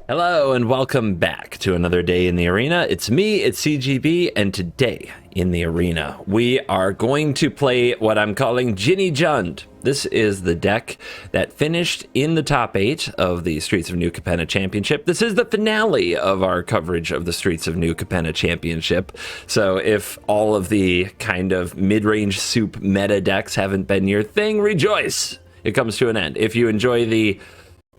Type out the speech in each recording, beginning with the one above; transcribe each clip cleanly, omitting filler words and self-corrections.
Hello and welcome back to another day in the arena. It's me, it's CGB, and today in the arena we are going to play what I'm calling Jinnie Jund. This is the deck that finished in the top 8 of the Streets of New Capenna Championship. This is the finale of our coverage of the Streets of New Capenna Championship. So if all of the kind of mid-range soup meta decks haven't been your thing, rejoice! It comes to an end. If you enjoy the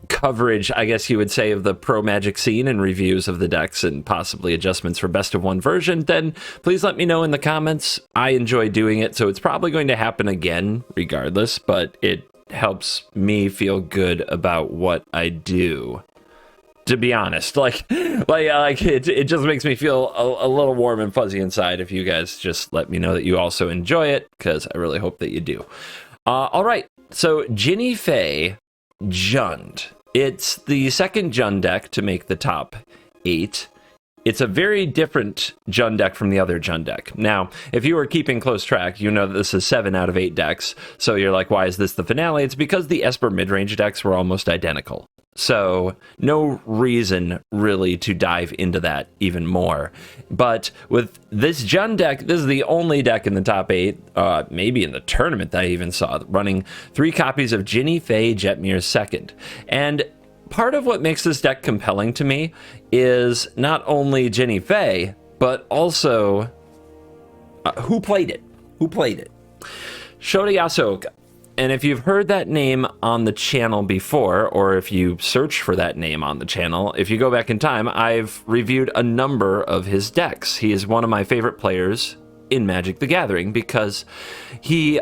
coverage, I guess you would say, of the pro Magic scene and reviews of the decks and possibly adjustments for best of one version, then please let me know in the comments. I enjoy doing it, so it's probably going to happen again regardless, but it helps me feel good about what I do, to be honest. It just makes me feel a little warm and fuzzy inside if you guys just let me know that you also enjoy it, because I really hope that you do. All right, so Jinnie Fay Jund. It's the second Jund deck to make the top 8. It's a very different Jund deck from the other Jund deck. Now, if you were keeping close track, you know that this is 7 out of 8 decks. So you're like, why is this the finale? It's because the Esper midrange decks were almost identical. So no reason really to dive into that even more. But with this Jund deck, this is the only deck in the top 8, maybe in the tournament that I even saw, running 3 copies of Jinnie Fay Jetmir's Second. And part of what makes this deck compelling to me is not only Jinnie Fay, but also who played it. Shota Yasuoka. And if you've heard that name on the channel before, or if you search for that name on the channel, if you go back in time, I've reviewed a number of his decks. He is one of my favorite players in Magic the Gathering because he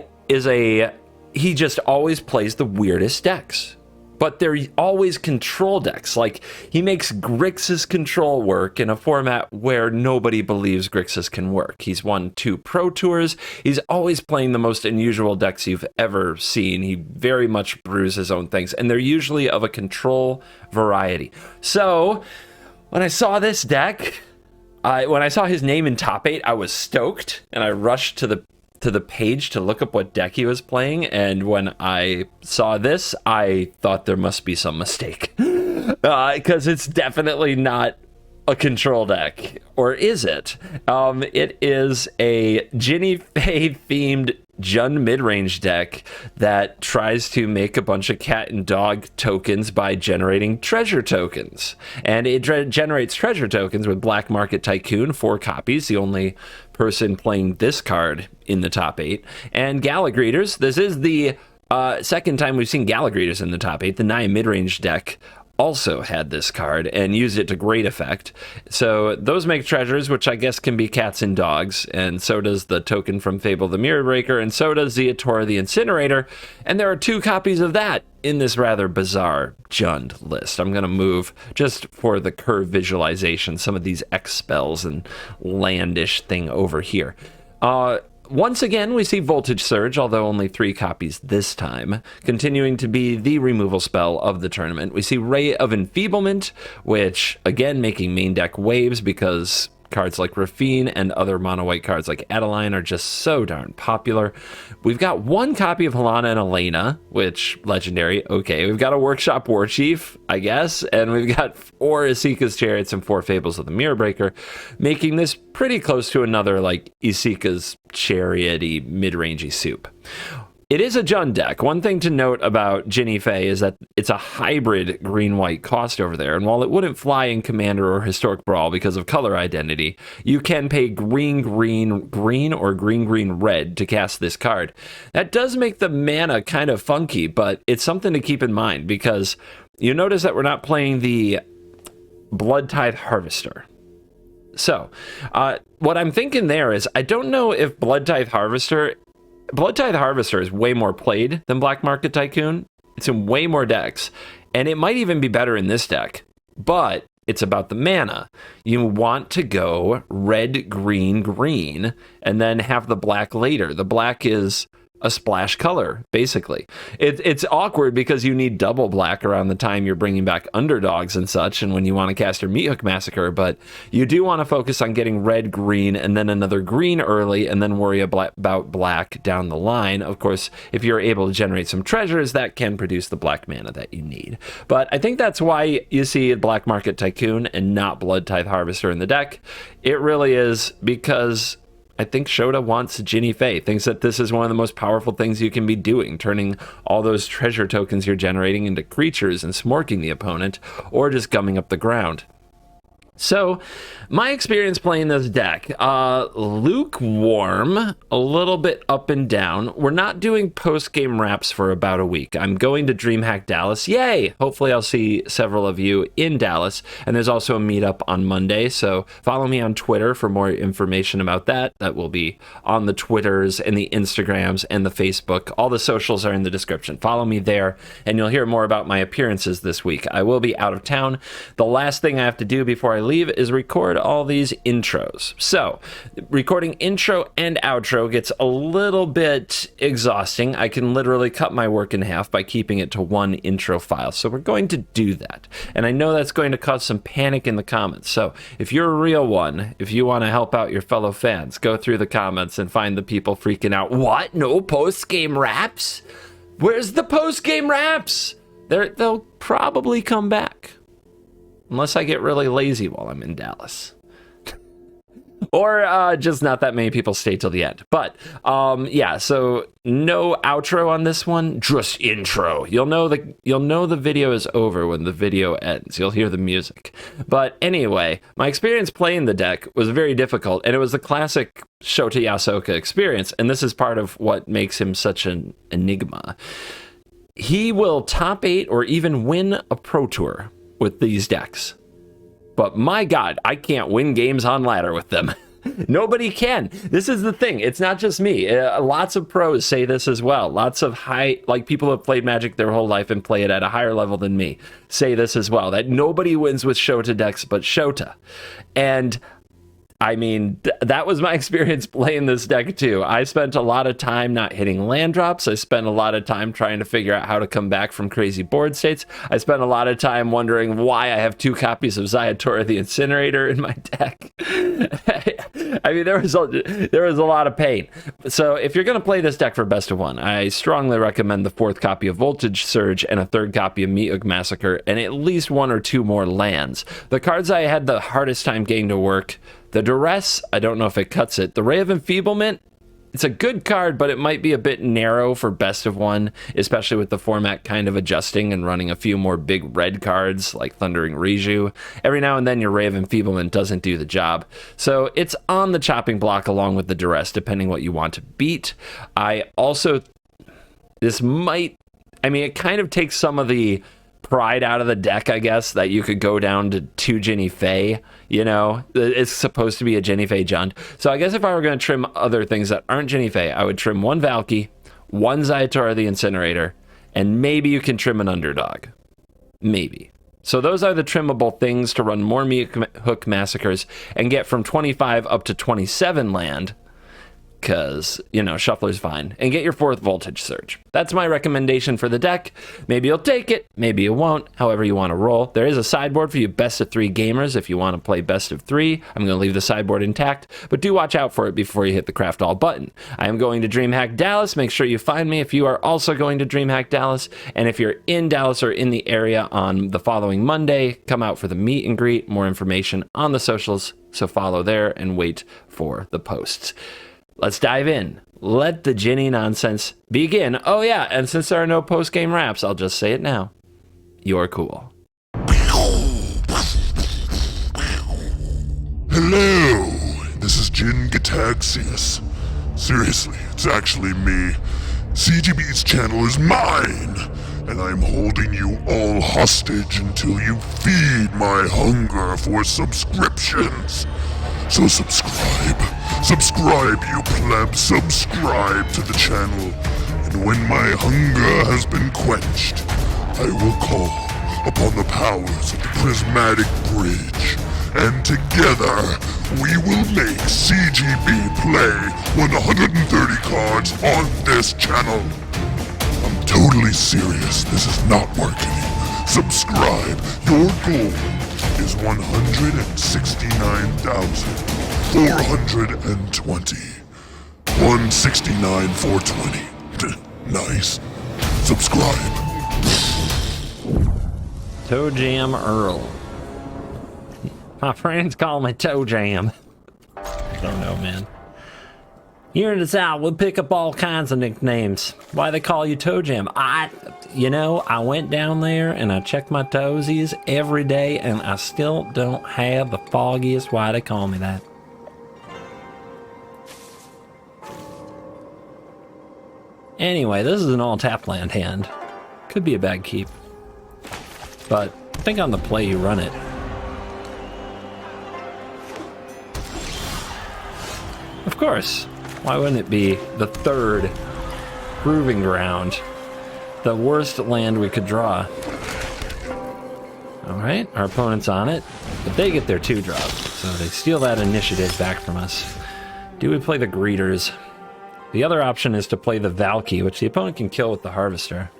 just always plays the weirdest decks. But they're always control decks. Like, he makes Grixis control work in a format where nobody believes Grixis can work. He's won 2 Pro Tours. He's always playing the most unusual decks you've ever seen. He very much brews his own things, and they're usually of a control variety. So, when I saw this deck, when I saw his name in top 8, I was stoked, and I rushed to the page to look up what deck he was playing, and when I saw this, I thought there must be some mistake. Because it's definitely not a control deck. Or is it? It is a Jinnie Fay themed Jund midrange deck that tries to make a bunch of cat and dog tokens by generating treasure tokens. And it generates treasure tokens with Black Market Tycoon, 4 copies, the only person playing this card in the top 8. And Galagreeters. This is the second time we've seen Galagreeters in the top 8. The Naya midrange deck also had this card and used it to great effect. So those make treasures, which I guess can be cats and dogs, and so does the token from Fable the Mirror Breaker, and so does Zeatora the Incinerator, and there are 2 copies of that in this rather bizarre Jund list. I'm going to move, just for the curve visualization, some of these X spells and landish thing over here. Once again, we see Voltage Surge, although only 3 copies this time, continuing to be the removal spell of the tournament. We see Ray of Enfeeblement, which, again, making main deck waves because cards like Rafine and other mono-white cards like Adeline are just so darn popular. We've got 1 copy of Helana and Elena, which, legendary, okay. We've got a Workshop Warchief, I guess, and we've got 4 Isika's Chariots and 4 Fables of the Mirror Breaker, making this pretty close to another, like, Isika's Chariot-y, mid-rangey soup. It is a Jund deck. One thing to note about Jinnie Fay is that it's a hybrid green-white cost over there, and while it wouldn't fly in Commander or Historic Brawl because of color identity, you can pay green-green-green or green-green-red to cast this card. That does make the mana kind of funky, but it's something to keep in mind because you notice that we're not playing the Bloodtithe Harvester. So, what I'm thinking there is, I don't know if Bloodtithe Harvester is way more played than Black Market Tycoon. It's in way more decks, and it might even be better in this deck, but it's about the mana. You want to go red, green, green, and then have the black later. The black is a splash color, basically. It's awkward because you need double black around the time you're bringing back underdogs and such, and when you want to cast your Meathook Massacre, but you do want to focus on getting red, green, and then another green early, and then worry about black down the line. Of course, if you're able to generate some treasures, that can produce the black mana that you need. But I think that's why you see Black Market Tycoon and not Blood Tithe Harvester in the deck. It really is because I think Shota wants Jinnie Fey, thinks that this is one of the most powerful things you can be doing, turning all those treasure tokens you're generating into creatures and smorking the opponent, or just gumming up the ground. So, my experience playing this deck, lukewarm, a little bit up and down. We're not doing post-game wraps for about a week. I'm going to DreamHack Dallas. Yay! Hopefully I'll see several of you in Dallas. And there's also a meetup on Monday, so follow me on Twitter for more information about that. That will be on the Twitters and the Instagrams and the Facebook. All the socials are in the description. Follow me there, and you'll hear more about my appearances this week. I will be out of town. The last thing I have to do before I leave is record all these intros. So, recording intro and outro gets a little bit exhausting. I can literally cut my work in half by keeping it to one intro file. So we're going to do that. And I know that's going to cause some panic in the comments. So if you're a real one, if you want to help out your fellow fans, go through the comments and find the people freaking out. What? No post-game wraps? Where's the post-game wraps? They'll probably come back. Unless I get really lazy while I'm in Dallas. Or just not that many people stay till the end. But yeah, so no outro on this one, just intro. You'll know the video is over when the video ends. You'll hear the music. But anyway, my experience playing the deck was very difficult, and it was the classic Shota Yasooka experience, and this is part of what makes him such an enigma. He will top 8 or even win a Pro Tour with these decks. But my God, I can't win games on ladder with them. Nobody can. This is the thing. It's not just me. Lots of pros say this as well. Lots of people who have played Magic their whole life and play it at a higher level than me say this as well, that nobody wins with Shota decks but Shota. And I mean, that was my experience playing this deck too. I spent a lot of time not hitting land drops. I spent a lot of time trying to figure out how to come back from crazy board states. I spent a lot of time wondering why I have 2 copies of Zayatora the Incinerator in my deck. I mean, there was a lot of pain. So if you're going to play this deck for best of 1, I strongly recommend the 4th copy of Voltage Surge and a 3rd copy of Meathook Massacre and at least 1 or 2 more lands. The cards I had the hardest time getting to work: the Duress, I don't know if it cuts it. The Ray of Enfeeblement, it's a good card, but it might be a bit narrow for best of 1, especially with the format kind of adjusting and running a few more big red cards like Thundering Riju. Every now and then your Ray of Enfeeblement doesn't do the job. So it's on the chopping block along with the Duress, depending what you want to beat. It kind of takes some of the pride out of the deck, I guess, that you could go down to 2 Jinnie Fey. You know, it's supposed to be a Jinnie Fey Jund. So I guess if I were going to trim other things that aren't Jinnie Fey, I would trim 1 Valky, 1 Zayatora the Incinerator, and maybe you can trim an Underdog. Maybe. So those are the trimmable things to run more Meathook Massacres and get from 25 up to 27 land. Because, you know, Shuffler's fine. And get your 4th Voltage Surge. That's my recommendation for the deck. Maybe you'll take it, maybe you won't, however you want to roll. There is a sideboard for you best of 3 gamers if you want to play best of 3. I'm going to leave the sideboard intact, but do watch out for it before you hit the craft all button. I am going to DreamHack Dallas. Make sure you find me if you are also going to DreamHack Dallas. And if you're in Dallas or in the area on the following Monday, come out for the meet and greet. More information on the socials, so follow there and wait for the posts. Let's dive in. Let the Jinnie nonsense begin. Oh yeah, and since there are no post-game wraps, I'll just say it now. You're cool. Hello, this is Jin Gataxius. Seriously, it's actually me. CGB's channel is mine, and I'm holding you all hostage until you feed my hunger for subscriptions. So subscribe, you plebs, subscribe to the channel, and when my hunger has been quenched, I will call upon the powers of the prismatic bridge and together we will make CGB play 130 cards on this channel. I'm totally serious. This is not marketing. Subscribe. Your goal is 169,420. 169,420. Nice. Subscribe. Toe Jam Earl. My friends call me Toe Jam. I don't know, man. Here in the South, we pick up all kinds of nicknames. Why they call you Toe Jam? I went down there and I checked my toesies every day and I still don't have the foggiest why they call me that. Anyway, this is an all-tap land hand. Could be a bad keep. But I think on the play you run it. Of course. Why wouldn't it be the third proving ground? The worst land we could draw. Alright, our opponent's on it. But they get their 2-drop. So they steal that initiative back from us. Do we play the Greeters? The other option is to play the Valky, which the opponent can kill with the Harvester.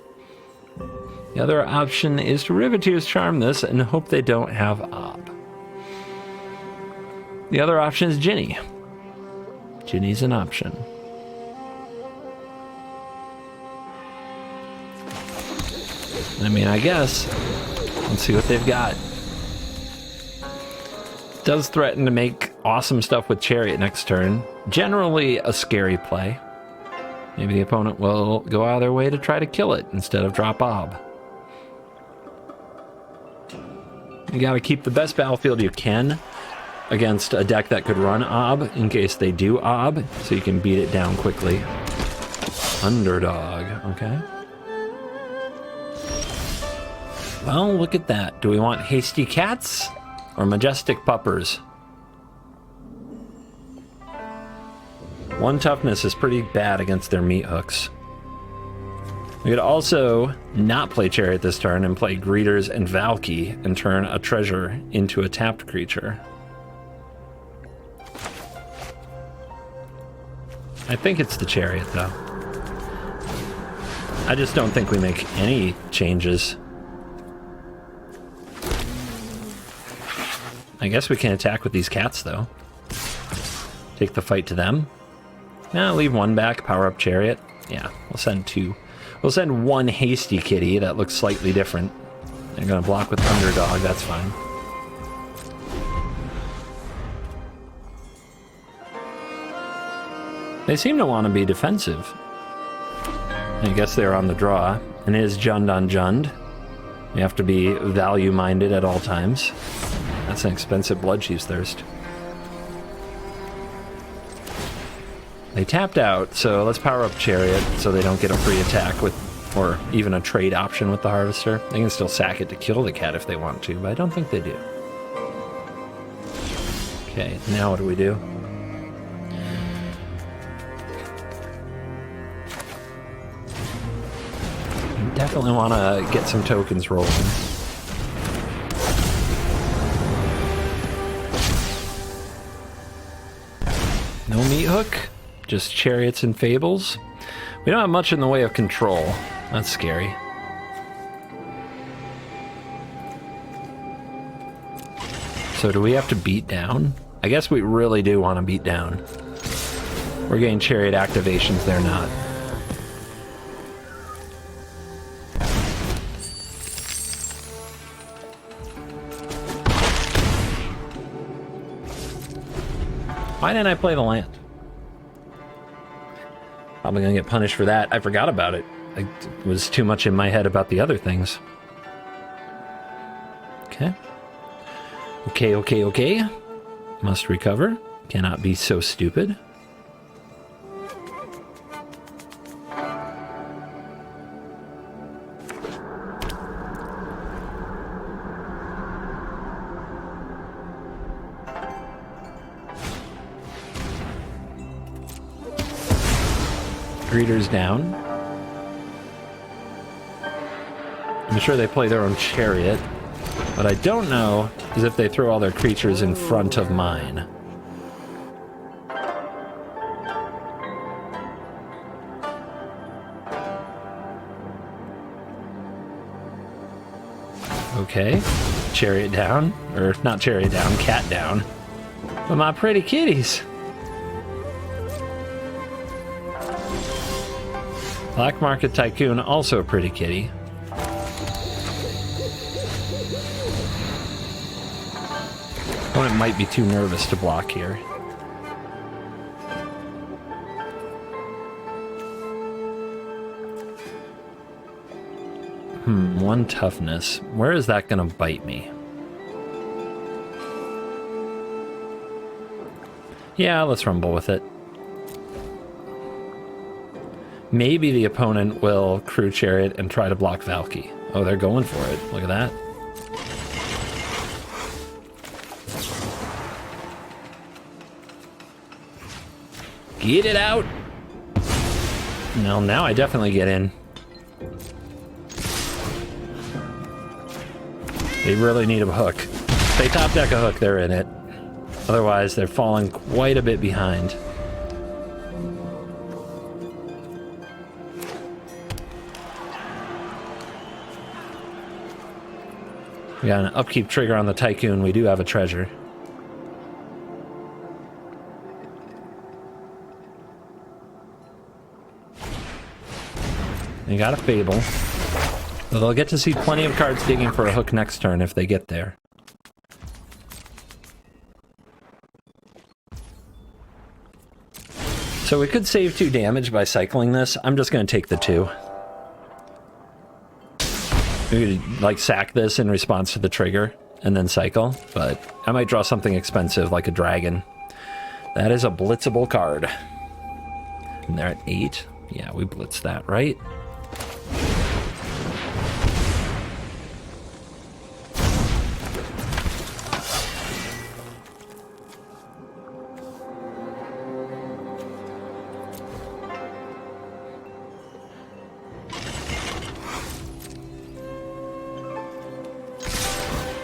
The other option is to Riveteer's Charm this and hope they don't have Ob. The other option is Jinnie. Jinnie's an option. I mean, I guess. Let's see what they've got. Does threaten to make awesome stuff with Chariot next turn. Generally a scary play. Maybe the opponent will go out of their way to try to kill it instead of drop Ob. You gotta keep the best battlefield you can against a deck that could run Ob in case they do Ob, so you can beat it down quickly. Underdog, okay. Well, look at that. Do we want Hasty Cats or Majestic Puppers? 1 toughness is pretty bad against their meat hooks. We could also not play Chariot this turn and play Greeters and Valky and turn a treasure into a tapped creature. I think it's the Chariot, though. I just don't think we make any changes. I guess we can attack with these cats, though. Take the fight to them. Now leave 1 back, power up Chariot. Yeah, we'll send 2. We'll send 1 Hasty Kitty that looks slightly different. They're gonna block with Underdog, that's fine. They seem to want to be defensive. I guess they're on the draw. And it is Jund on Jund. You have to be value-minded at all times. That's an expensive Bloodchief's Thirst. They tapped out, so let's power up Chariot so they don't get a free attack with, or even a trade option with the Harvester. They can still sack it to kill the cat if they want to, but I don't think they do. Okay, now what do we do? We definitely want to get some tokens rolling. No meat hook? Just Chariots and Fables? We don't have much in the way of control. That's scary. So do we have to beat down? I guess we really do want to beat down. We're getting Chariot activations, they're not. Why didn't I play the land? Probably gonna get punished for that. I forgot about it. I was too much in my head about the other things. Okay. Okay. Must recover. Cannot be so stupid. Greeters down. I'm sure they play their own Chariot, but I don't know is if they throw all their creatures in front of mine. Okay, chariot down, or not chariot down, cat down. But my pretty kitties. Black Market Tycoon, also a pretty kitty. Opponent might be too nervous to block here. One toughness. Where is that gonna bite me? Yeah, let's rumble with it. Maybe the opponent will crew chariot and try to block Valky. Oh, they're going for it. Look at that. Get it out! No, now I definitely get in. They really need a hook. If they top deck a hook, they're in it. Otherwise, they're falling quite a bit behind. We got an upkeep trigger on the Tycoon. We do have a treasure. They got a Fable. So they'll get to see plenty of cards digging for a hook next turn if they get there. So we could save 2 damage by cycling this. I'm just going to take the 2. We could, like, sack this in response to the trigger and then cycle, but I might draw something expensive like a dragon. That is a blitzable card. And they're at 8. Yeah, we blitzed that, right?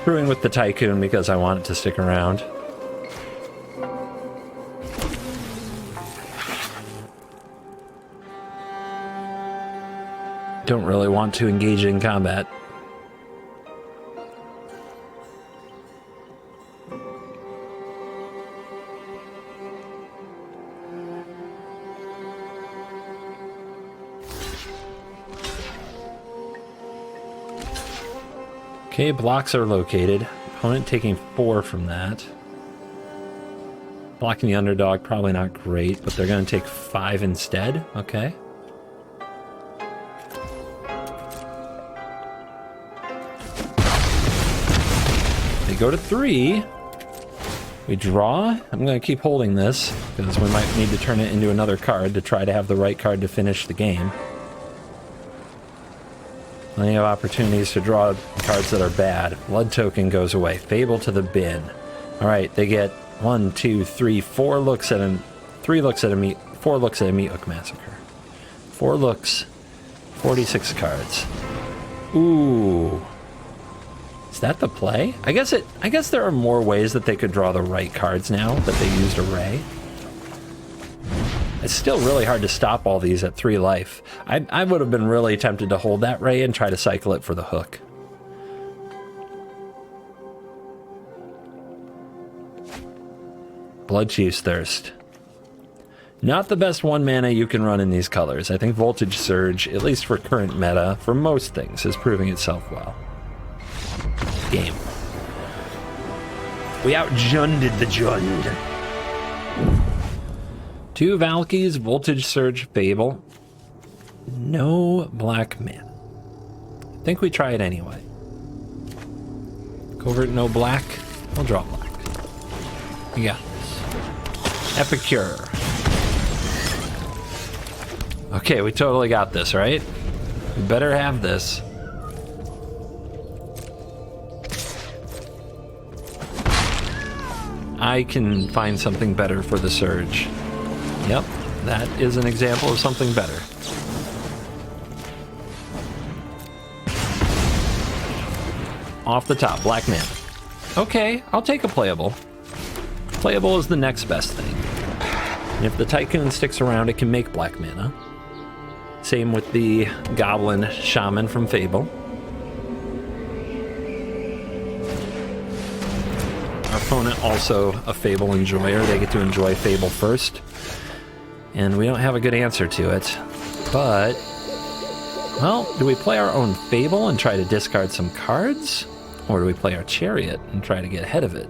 Brewing with the Tycoon because I want it to stick around. Don't really want to engage in combat. Okay, blocks are located. Opponent taking 4 from that. Blocking the underdog, probably not great, but they're going to take 5 instead. Okay. They go to 3. We draw. I'm going to keep holding this, because we might need to turn it into another card to try to have the right card to finish the game. Plenty of opportunities to draw cards that are bad. Blood token goes away. Fable to the bin. Alright, they get 1, 2, 3, 4 looks at a 3 looks at a meat 4 looks at a meat hook massacre. 4 looks, 46 cards. Ooh. Is that the play? I guess there are more ways that they could draw the right cards now that they used array. It's still really hard to stop all these at 3 life. I would have been really tempted to hold that ray and try to cycle it for the hook. Bloodchief's Thirst. Not the best 1 mana you can run in these colors. I think Voltage Surge, at least for current meta, for most things, is proving itself well. Game. We outjunded the Jund. 2 Valkyries, Voltage Surge, Fable. No black mana. I think we try it anyway. Covert, no black. We'll draw black. We got this. Epicure. Okay, we totally got this, right? We better have this. I can find something better for the Surge. Yep, that is an example of something better. Off the top, black mana. Okay, I'll take a playable. Playable is the next best thing. And if the Tycoon sticks around, it can make black mana. Same with the Goblin Shaman from Fable. Our opponent also a Fable enjoyer. They get to enjoy Fable first. And we don't have a good answer to it. But, well, do we play our own Fable and try to discard some cards? Or do we play our Chariot and try to get ahead of it?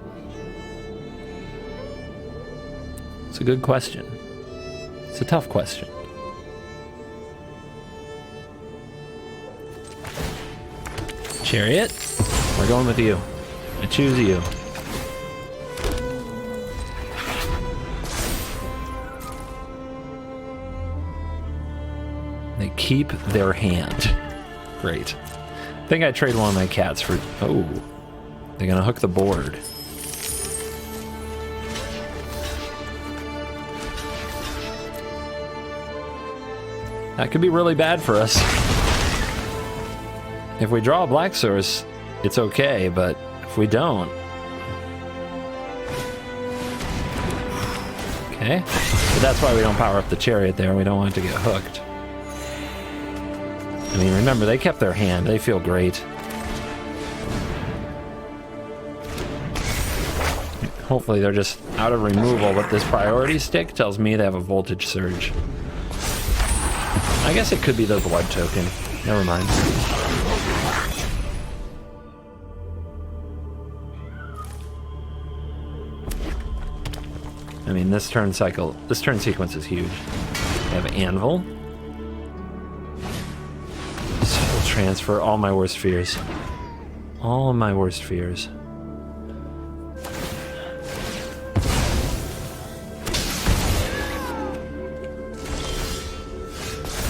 It's a good question. It's a tough question. Chariot, we're going with you. I choose you. They keep their hand. Great. I think I trade one of my cats for... Oh, they're gonna hook the board. That could be really bad for us. If we draw a black source, it's okay, but if we don't... Okay. But that's why we don't power up the Chariot there. We don't want it to get hooked. I mean, remember, they kept their hand. They feel great. Hopefully they're just out of removal, but this priority stick tells me they have a voltage surge. I guess it could be the blood token. Never mind. I mean, this turn sequence is huge. We have Anvil. Soul Transfer, all my worst fears. All of my worst fears.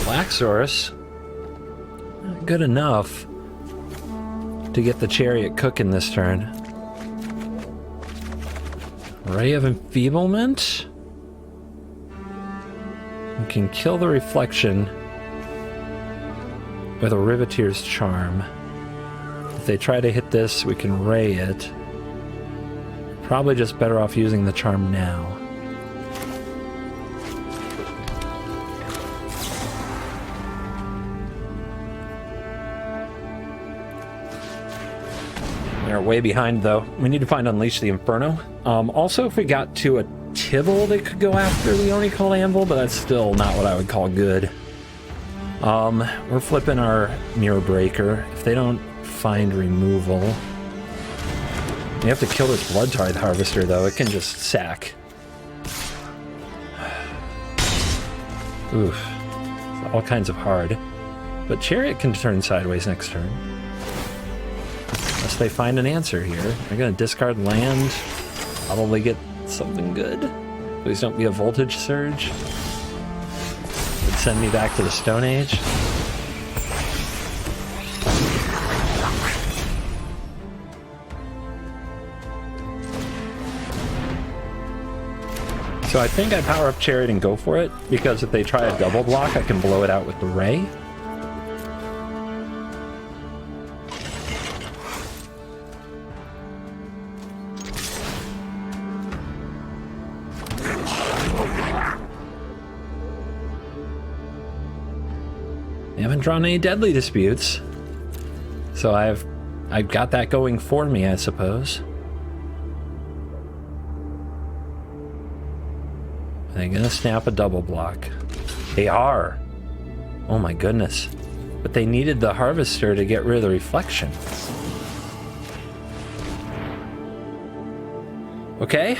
Blacksaurus, not good enough to get the Chariot cooking this turn. Ray of Enfeeblement? We can kill the Reflection with a Riveteer's Charm. If they try to hit this, we can Ray it. Probably just better off using the Charm now. They're way behind, though. We need to find Unleash the Inferno. Also, if we got to a Tibble, they could go after the Oni-Call Anvil, but that's still not what I would call good. We're flipping our Mirror Breaker. If they don't find removal... We have to kill this Blood Tithe Harvester, though. It can just sack. Oof. It's all kinds of hard. But Chariot can turn sideways next turn. Unless they find an answer here. They're going to discard land. Probably get something good. Please don't be a Voltage Surge. Would send me back to the Stone Age. So I think I power up Chariot and go for it, because if they try a double block, I can blow it out with the Ray. I haven't drawn any Deadly Disputes, so I've got that going for me, I suppose. Are they gonna snap a double block? They are. Oh my goodness. But they needed the Harvester to get rid of the Reflection. Okay.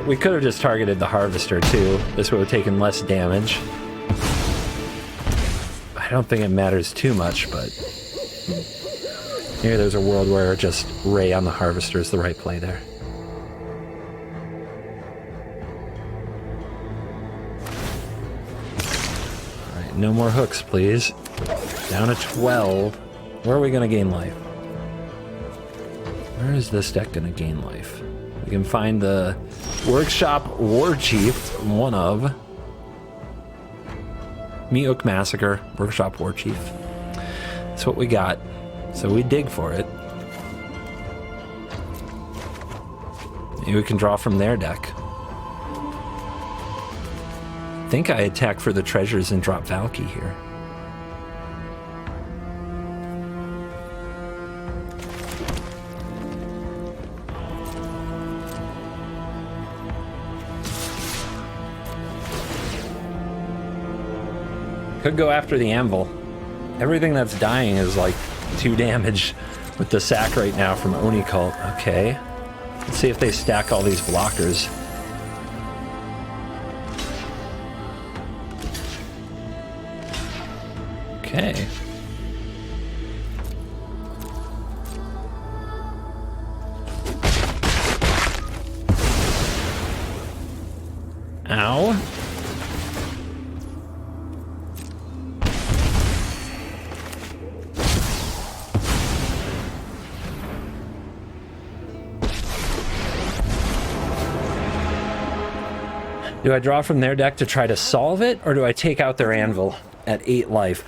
We could have just targeted the Harvester too. This would have taken less damage. I don't think it matters too much, but maybe there's a world where just Ray on the Harvester is the right play there. Alright, no more hooks, please. Down to 12. Where are we going to gain life? Where is this deck going to gain life? We can find the Workshop War Chief, one of. Mythic Massacre, Workshop Warchief. That's what we got. So we dig for it. Maybe we can draw from their deck. I think I attack for the treasures and drop Valky here. Could go after the anvil. Everything that's dying is like 2 damage with the sack right now from Oni Cult. Okay. Let's see if they stack all these blockers. Okay. Ow. Do I draw from their deck to try to solve it, or do I take out their anvil at 8 life?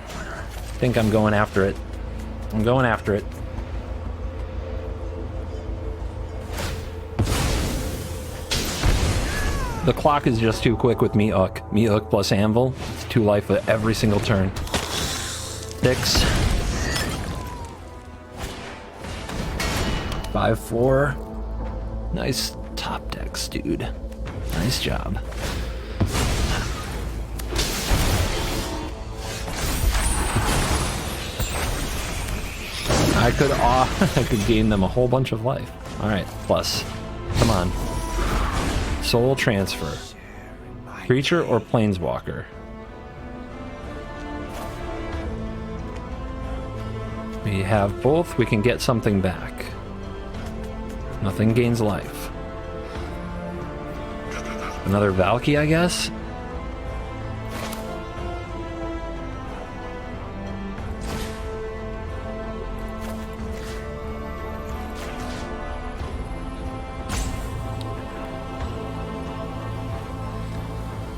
I think I'm going after it. I'm going after it. The clock is just too quick with Mythic. Mythic plus anvil. It's 2 life at every single turn. 6. 5-4. Nice top decks, dude. Nice job. I could gain them a whole bunch of life. All right, plus. Come on. Soul transfer. Creature or planeswalker? We have both. We can get something back. Nothing gains life. Another Valky, I guess?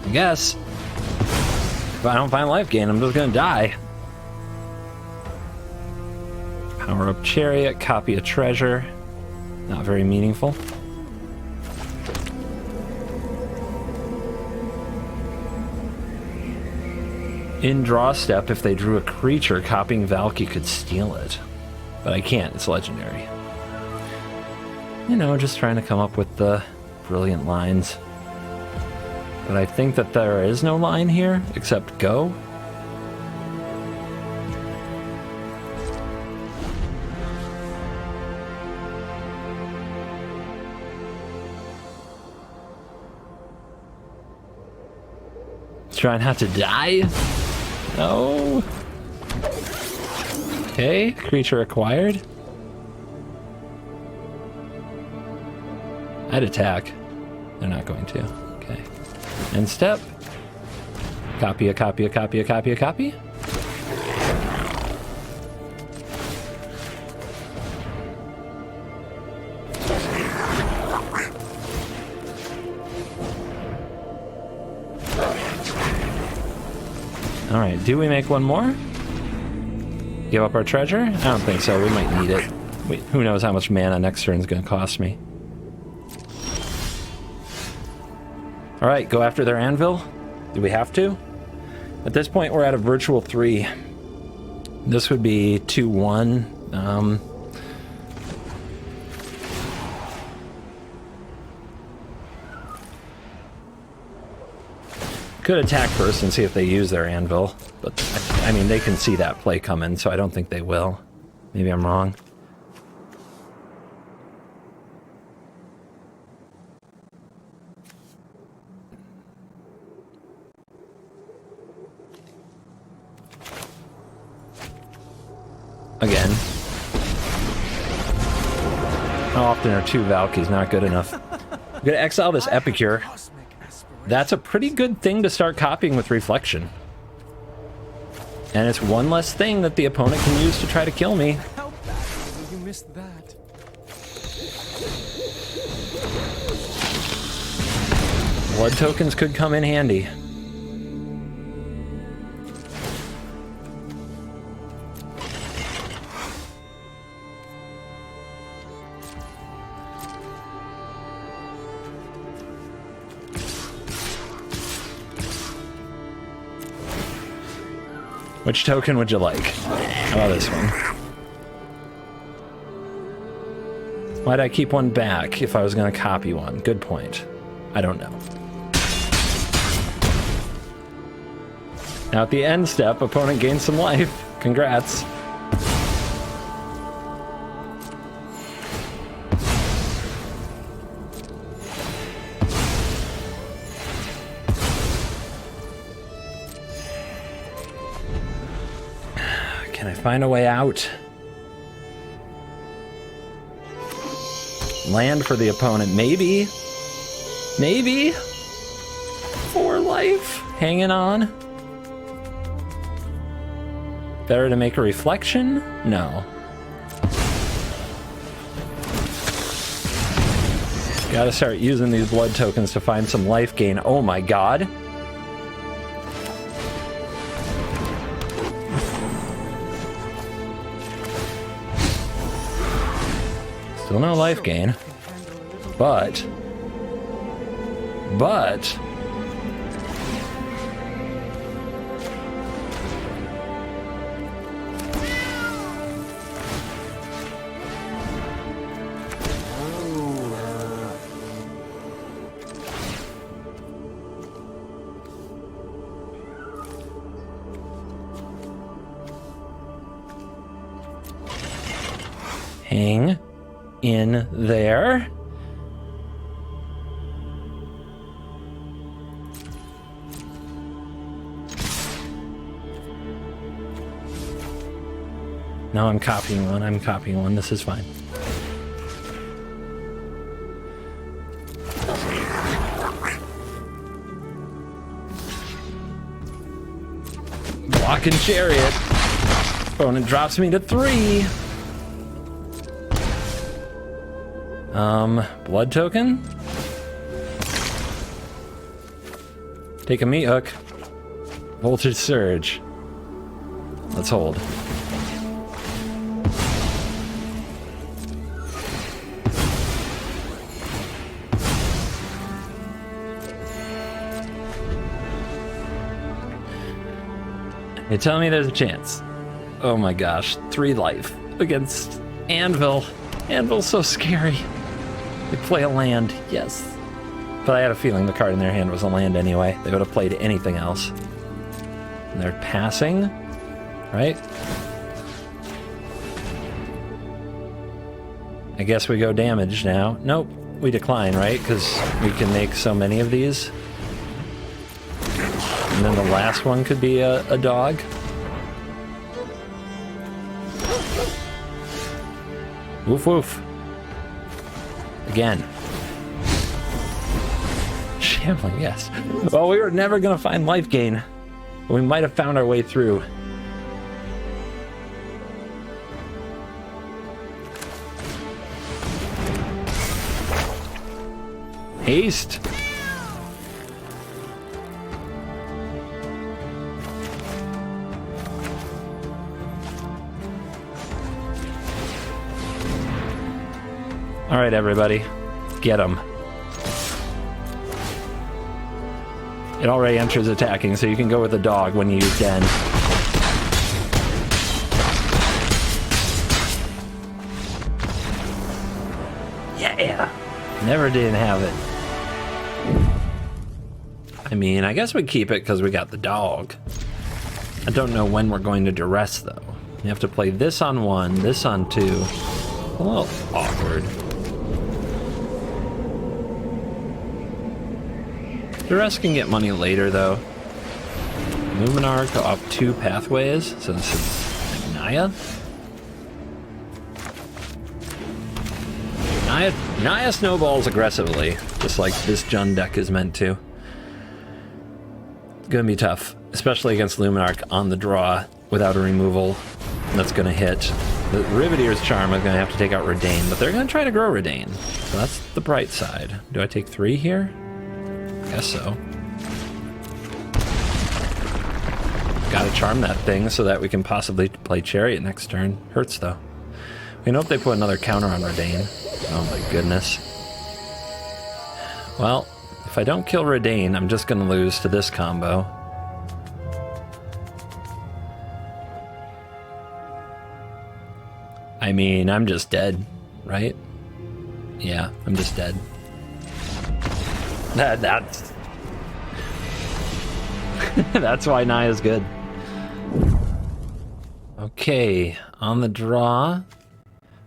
I guess. If I don't find life gain, I'm just gonna die. Power up Chariot, copy a treasure. Not very meaningful. In draw step, if they drew a creature, copying Valky could steal it. But I can't, it's legendary. You know, just trying to come up with the brilliant lines. But I think that there is no line here, except go. Try not to die? No. Okay, creature acquired. I'd attack. They're not going to. Okay. End step. Copy a copy a copy a copy a copy. All right, do we make one more? Give up our treasure? I don't think so. We might need it. Wait, who knows how much mana next turn is going to cost me. All right, go after their anvil. Do we have to? At this point, we're at a virtual 3. This would be 2-1. Could attack first and see if they use their anvil, but I mean, they can see that play coming, so I don't think they will. Maybe I'm wrong. Again. How often are 2 Valkyries not good enough? I'm gonna exile this Epicure. That's a pretty good thing to start copying with Reflection. And it's one less thing that the opponent can use to try to kill me. How badly you missed that? Blood tokens could come in handy. Which token would you like? How about this one? Why'd I keep one back if I was going to copy one? Good point. I don't know. Now at the end step, opponent gains some life. Congrats. Can I find a way out? Land for the opponent, maybe. Maybe. 4 life, hanging on. Better to make a reflection? No. Gotta start using these blood tokens to find some life gain. Oh my god. Still no life gain. But... hang in there. No, I'm copying one. This is fine. Blocking chariot. Opponent drops me to 3. Blood token? Take a meat hook. Voltage surge. Let's hold. You tell me there's a chance. Oh my gosh, 3 life against Anvil. Anvil's so scary. They play a land, yes. But I had a feeling the card in their hand was a land anyway. They would have played anything else. And they're passing, right? I guess we go damage now. Nope, we decline, right? Because we can make so many of these. And then the last one could be a dog. Woof woof. Again. Shambling, yes. Well, we were never gonna find life gain. We might have found our way through. Haste. All right, everybody, get him. It already enters attacking, so you can go with the dog when you use den. Yeah, never didn't have it. I mean, I guess we keep it because we got the dog. I don't know when we're going to duress, though. You have to play this on 1, this on 2. A little awkward. Duress can get money later, though. Luminarch off 2 pathways, so this is Naya. Naya snowballs aggressively, just like this Jund deck is meant to. Gonna be tough, especially against Luminarch on the draw without a removal. That's gonna hit. The Rivetier's Charm is gonna have to take out Redain, but they're gonna try to grow Redain. So that's the bright side. Do I take 3 here? I guess so. Gotta charm that thing so that we can possibly play Chariot next turn. Hurts though. We hope they put another counter on Redain. Oh my goodness. Well, if I don't kill Redain, I'm just gonna lose to this combo. I mean, I'm just dead, right? Yeah, I'm just dead. That's that's why Naya's good. Okay, on the draw.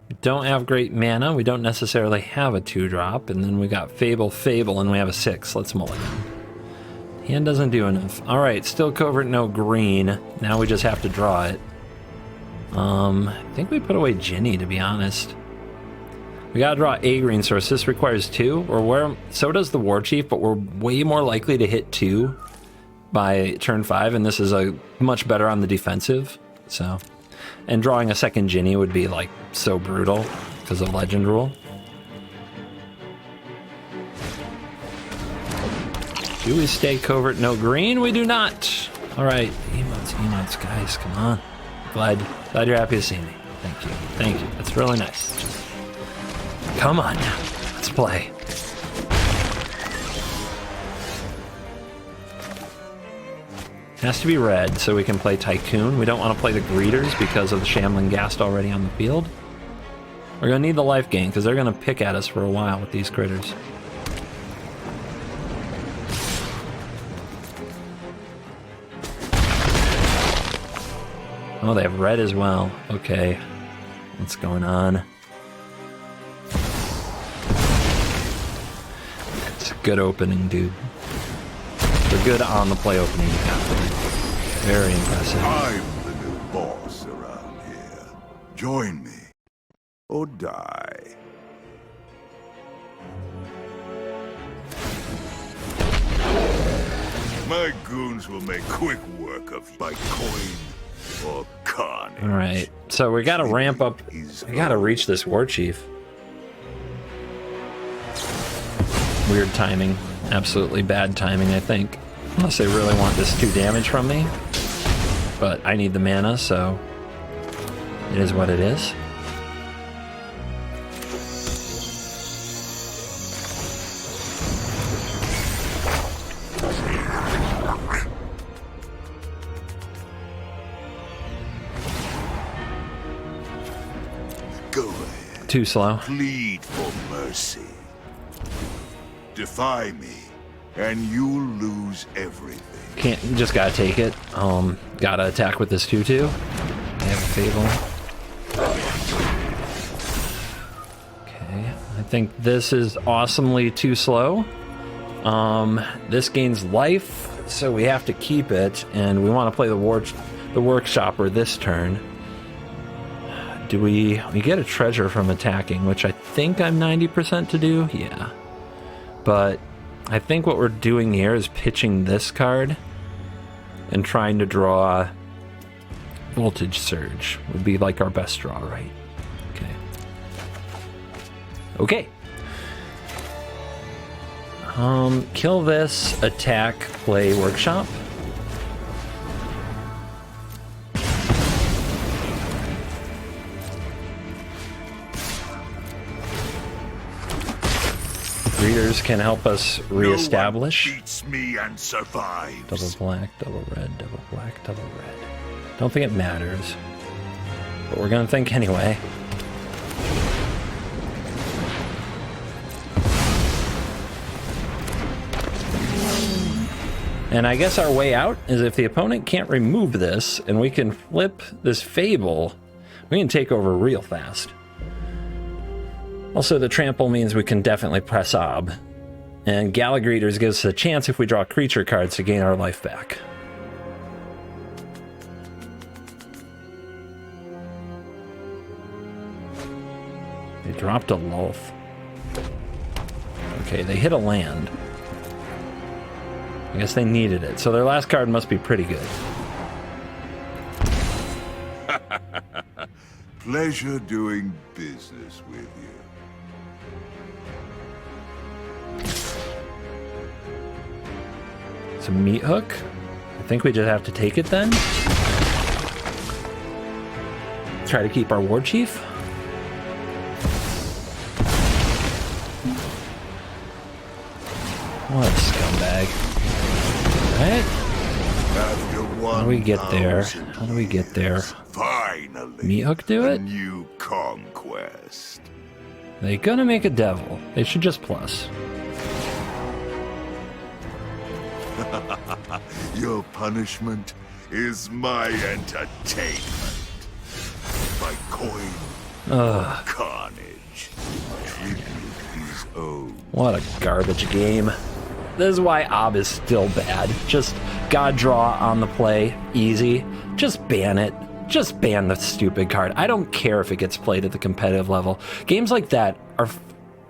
We don't have great mana. We don't necessarily have a 2-drop. And then we got Fable, and we have a 6. Let's mulligan. Hand doesn't do enough. Alright, still covert, no green. Now we just have to draw it. I think we put away Jinnie, to be honest. We gotta draw a green source. This requires 2. So does the War Chief, but we're way more likely to hit 2 by turn 5, and this is a much better on the defensive. So, and drawing a second Jinnie would be like so brutal because of Legend Rule. Do we stay covert, no green? We do not. All right, emotes, guys, come on. Glad you're happy to see me. Thank you. That's really nice. Just, come on now, let's play. Has to be red so we can play Tycoon. We don't want to play the Greeters because of the Shambling Ghast already on the field. We're going to need the life gain because they're going to pick at us for a while with these critters. Oh, they have red as well. Okay. What's going on? It's a good opening, dude. They're good on the play opening. Very impressive. I'm the new boss around here. Join me or die. My goons will make quick work of my coin or carnage. All right, so we got to ramp up. We got to reach this War Chief. Weird timing. Absolutely bad timing, I think. Unless they really want this 2 damage from me. But I need the mana, so it is what it is. Go ahead. Too slow. Plead for mercy. Defy me, and you'll lose everything. Can't, just gotta take it. Gotta attack with this 2/2. They have a Fable. Okay, I think this is awesomely too slow. This gains life, so we have to keep it, and we want to play the Workshopper this turn. Do we get a treasure from attacking, which I think I'm 90% to do? Yeah. But I think what we're doing here is pitching this card and trying to draw Voltage Surge would be like our best draw, right? Okay. Kill this, attack, play Workshop. Readers can help us reestablish. No one beats me and survives. Double black, double red, double black, double red. Don't think it matters, but we're gonna think anyway. And I guess our way out is if the opponent can't remove this and we can flip this Fable, we can take over real fast. Also, the trample means we can definitely press Ob. And Galagreeters gives us a chance if we draw creature cards to gain our life back. They dropped a Lulth. Okay, they hit a land. I guess they needed it, so their last card must be pretty good. Pleasure doing business with you. It's a meat hook. I think we just have to take it then. Try to keep our War Chief. What a scumbag. Alright. How do we get there? How do we get there? Fine. Finally, Mythic do a it? new conquest. They gonna make a devil. They should just plus. Your punishment is my entertainment. My coin, carnage. Tribute is owed. What a garbage game. This is why Ob is still bad. Just God draw on the play, easy. Just ban it. Just ban the stupid card. I don't care if it gets played at the competitive level. Games like that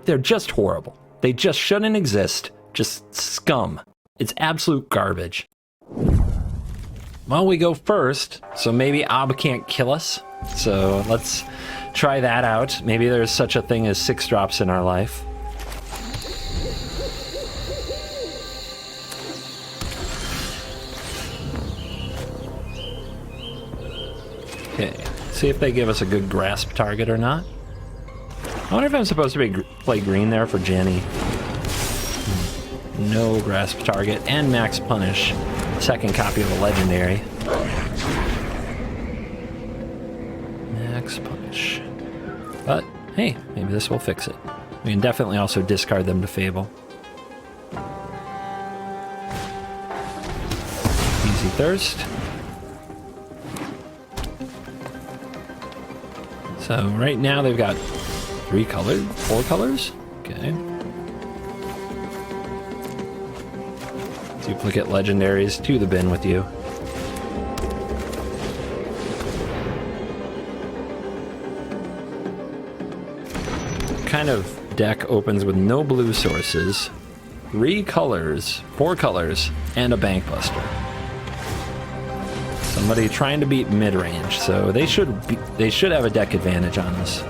they're just horrible. They just shouldn't exist. Just scum. It's absolute garbage. Well, we go first, so maybe Ob can't kill us. So let's try that out. Maybe there's such a thing as 6 drops in our life. Okay, see if they give us a good grasp target or not. I wonder if I'm supposed to play green there for Jinnie. No grasp target and max punish. Second copy of a legendary. Max punish. But hey, maybe this will fix it. We can definitely also discard them to Fable. Easy Thirst. So right now they've got 4 colors? Okay. Duplicate legendaries to the bin with you. Kind of deck opens with no blue sources, 3 colors, 4 colors, and a bank buster. Somebody trying to beat mid-range, so they should have a deck advantage on us.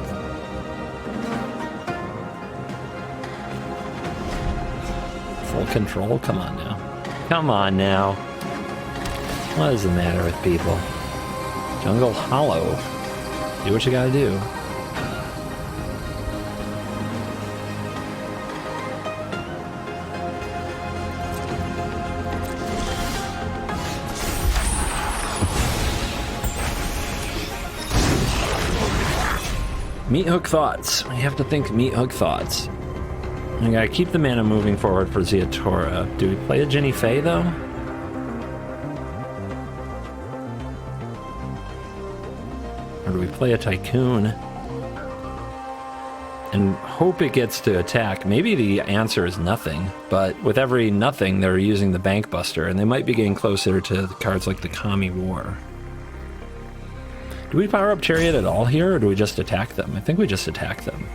Full control? Come on now. Come on now. What is the matter with people? Jungle Hollow. Do what you gotta do. Meathook Thoughts. I have to think Meathook Thoughts. I gotta keep the mana moving forward for Ziatora. Do we play a Jinnie Fae though? Or do we play a Tycoon? And hope it gets to attack. Maybe the answer is nothing, but with every nothing, they're using the Bank Buster, and they might be getting closer to the cards like the Kami War. Do we power up Chariot at all here, or do we just attack them? I think we just attack them.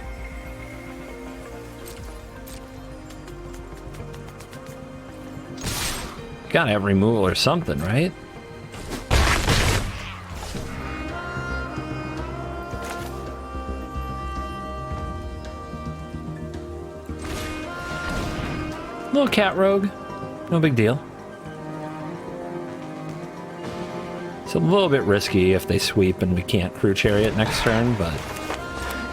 Gotta have removal or something, right? Little cat rogue, no big deal. It's a little bit risky if they sweep and we can't crew Chariot next turn, but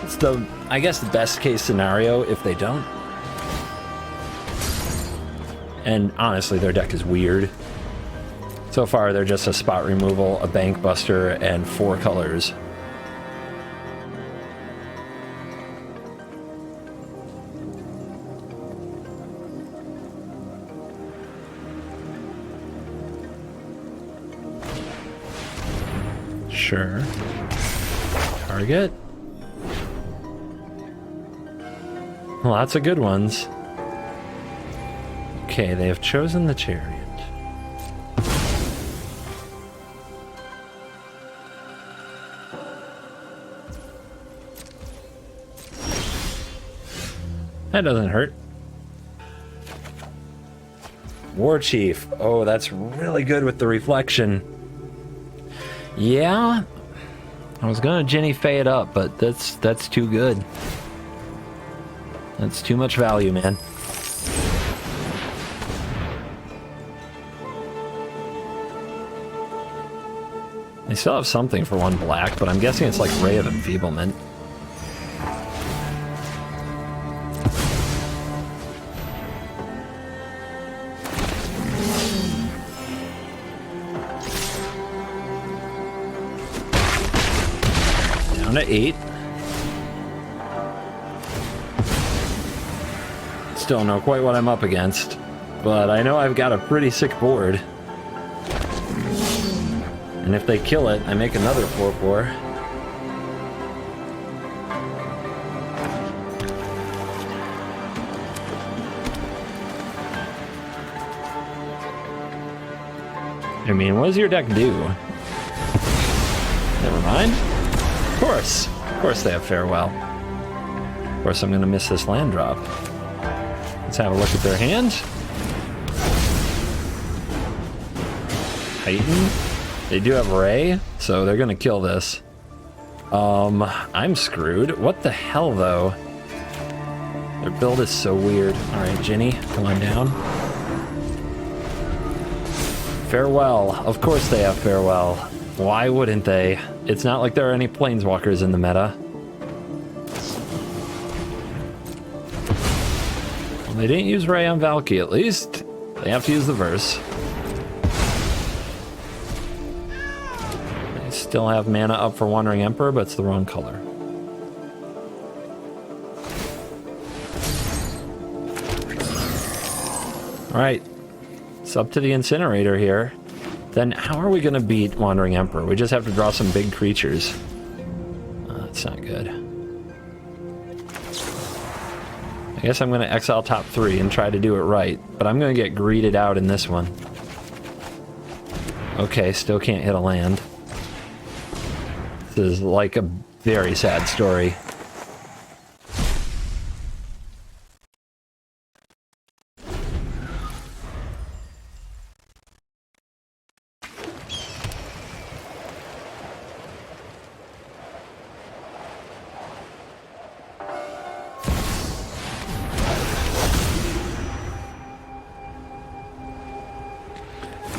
it's I guess the best case scenario if they don't. And honestly, their deck is weird. So far, they're just a spot removal, a bank buster, and 4 colors. Sure. Target. Lots of good ones. Okay, they have chosen the Chariot. That doesn't hurt. War Chief. Oh, that's really good with the reflection. Yeah. I was gonna Jinnie Fae it up, but that's too good. That's too much value, man. They still have something for 1 black, but I'm guessing it's like Ray of Enfeeblement. Down to 8. Still don't know quite what I'm up against, but I know I've got a pretty sick board. And if they kill it, I make another 4/4. I mean, what does your deck do? Never mind. Of course they have Farewell. Of course I'm gonna miss this land drop. Let's have a look at their hand. Titan. They do have Ray, so they're gonna kill this. I'm screwed. What the hell, though? Their build is so weird. All right, Jinnie, come on down. Farewell. Of course they have Farewell. Why wouldn't they? It's not like there are any planeswalkers in the meta. Well, they didn't use Ray on Valky, at least. They have to use the verse. They still have mana up for Wandering Emperor, but it's the wrong color. Alright. It's up to the Incinerator here. Then how are we going to beat Wandering Emperor? We just have to draw some big creatures. That's not good. I guess I'm going to exile top 3 and try to do it right, but I'm going to get greeted out in this one. Okay, still can't hit a land. This is like a very sad story.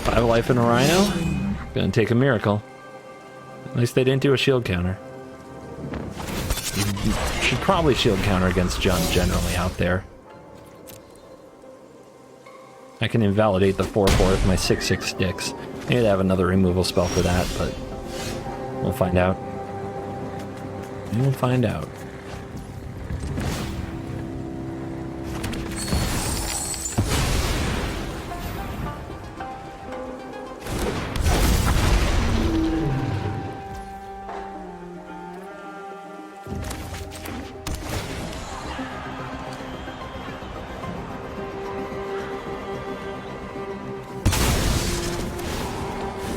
Five life in a Rhino. Gonna take a miracle. At least they didn't do a shield counter. You should probably shield counter against Jund generally out there. I can invalidate the 4/4 with my 6/6 sticks. Maybe I have another removal spell for that, but we'll find out. We'll find out.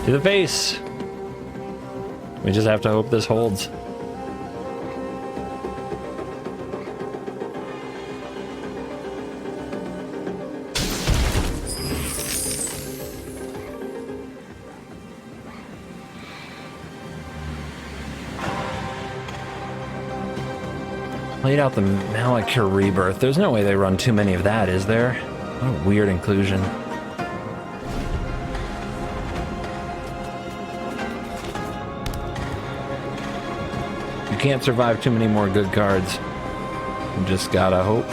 To the face! We just have to hope this holds. Played out the Malakir Rebirth. There's no way they run too many of that, is there? What a weird inclusion. You can't survive too many more good cards. You just gotta hope.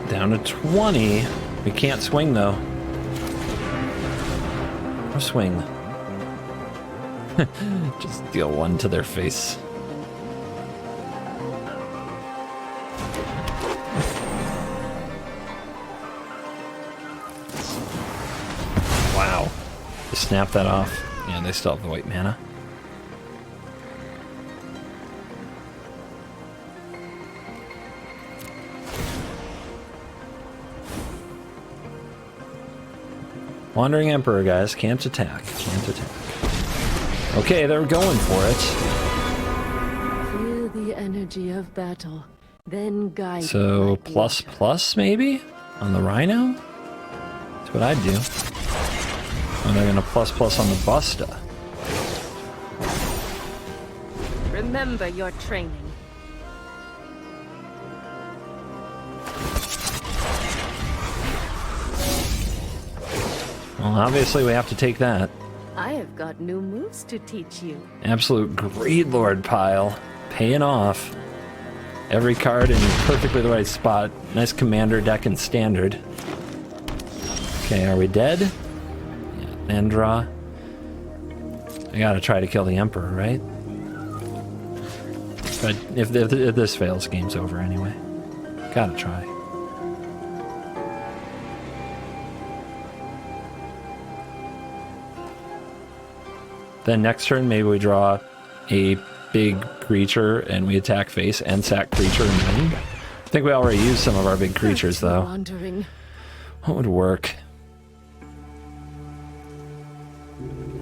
Down to 20. We can't swing though. Or swing. Just deal one to their face. Wow. Just snap that off. Yeah, they still have the white mana. Wandering Emperor, guys. Can't attack. Can't attack. Okay, they're going for it. Feel the energy of battle, then guide. So plus maybe on the Rhino. That's what I'd do. And they're gonna plus on the Busta. Remember your training. Well, obviously we have to take that. I have got new moves to teach you. Absolute greed lord pile. Paying off. Every card in perfectly the right spot. Nice commander deck and standard. Okay, are we dead? Yeah, land draw. I gotta try to kill the Emperor, right? But if this fails, game's over anyway. Gotta try. Then next turn, maybe we draw a big creature and we attack face and sack creature and win. I think we already used some of our big creatures, though. Wandering. What would work?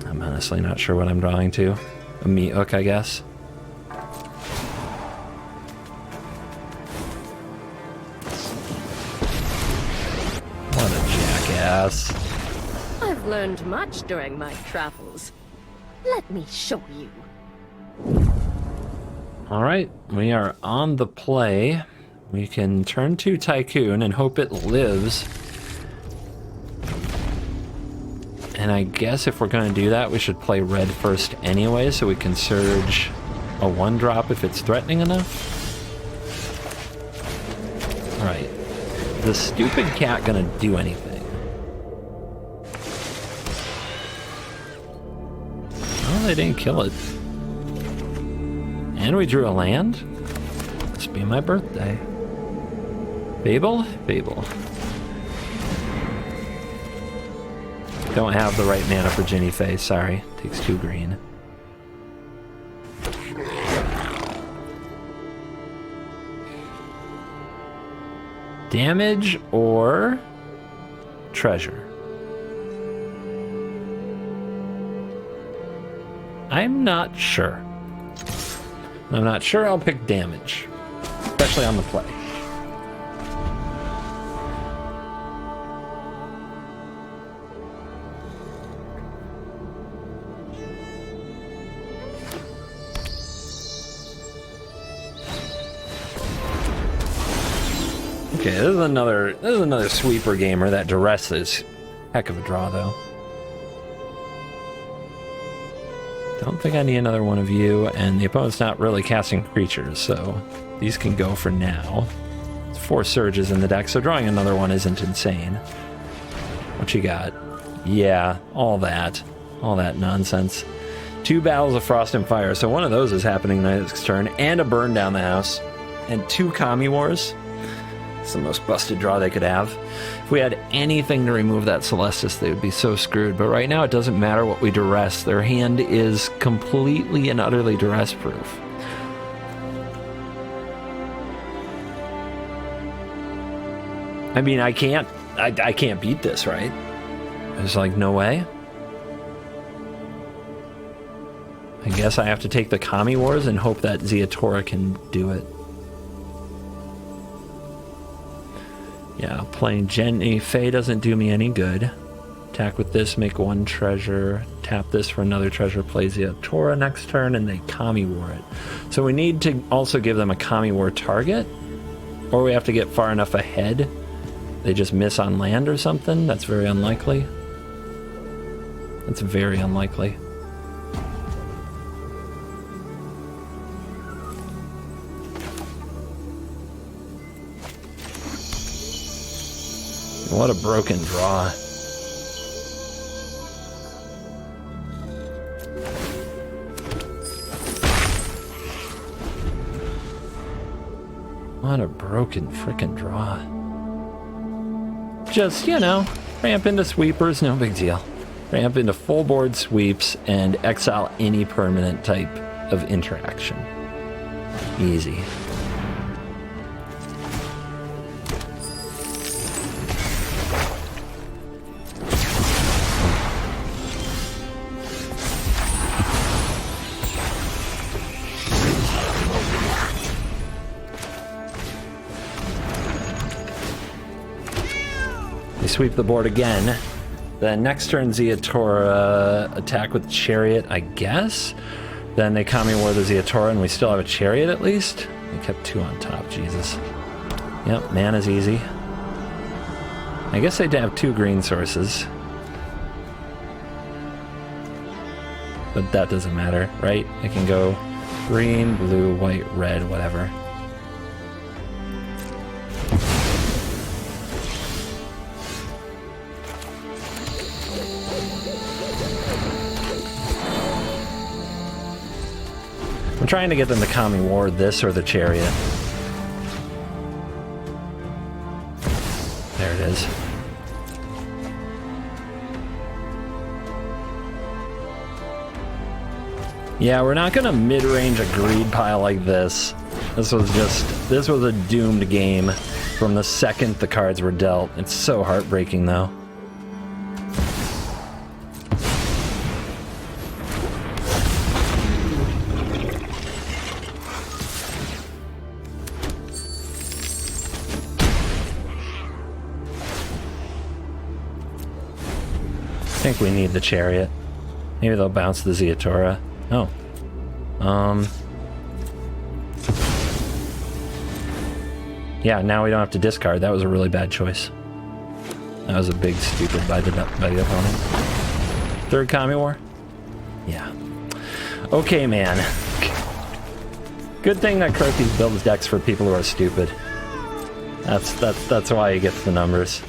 I'm honestly not sure what I'm drawing to. A meat hook, I guess. What a jackass. I've learned much during my travels. Let me show you. All right, we are on the play. We can turn to Tycoon and hope it lives. And I guess if we're going to do that, we should play red first anyway, so we can surge a 1-drop if it's threatening enough. All right, the stupid cat gonna do anything? Oh, they didn't kill it. And we drew a land? Must be my birthday. Fable? Fable. Don't have the right mana for Jinnie face, sorry. Takes 2 green. Damage or treasure? I'm not sure. I'm not sure. I'll pick damage, especially on the play. Okay, this is another sweeper gamer. That duress is heck of a draw, though. Don't think I need another one of you, and the opponent's not really casting creatures, so these can go for now. It's 4 surges in the deck, so drawing another one isn't insane. What you got? Yeah, all that nonsense. 2 battles of frost and fire, so one of those is happening next turn, and a burn down the house, and 2 Kami Wars. It's the most busted draw they could have. If we had anything to remove that Celestis, they would be so screwed. But right now, it doesn't matter what we duress. Their hand is completely and utterly duress-proof. I mean, I can't beat this, right? There's like no way. I guess I have to take the Kami Wars and hope that Ziatora can do it. Yeah, playing Jinnie Fae doesn't do me any good. Attack with this, make 1 treasure, tap this for another treasure, play Ziatora next turn, and they Kami War it. So we need to also give them a Kami War target, or we have to get far enough ahead. They just miss on land or something? That's very unlikely. That's very unlikely. What a broken draw. What a broken frickin' draw. Just, you know, ramp into sweepers, no big deal. Ramp into full board sweeps and exile any permanent type of interaction. Easy. Sweep the board again. Then next turn, Ziatora attack with Chariot, I guess. Then they Kami War the Ziatora, and we still have a Chariot at least. We kept 2 on top, Jesus. Yep, mana's easy. I guess they'd have 2 green sources. but that doesn't matter, right? I can go green, blue, white, red, whatever. I'm trying to get them to Kami War this or the Chariot. There it is. Yeah, we're not gonna mid-range a greed pile like this. This was a doomed game from the second the cards were dealt. It's so heartbreaking though. I think we need the Chariot. Maybe they'll bounce the Zeatora. Oh. Yeah, now we don't have to discard. That was a really bad choice. That was a big stupid by the opponent. Third Kami War? Yeah. Okay, man. Good thing that Croaky builds decks for people who are stupid. That's why he gets the numbers.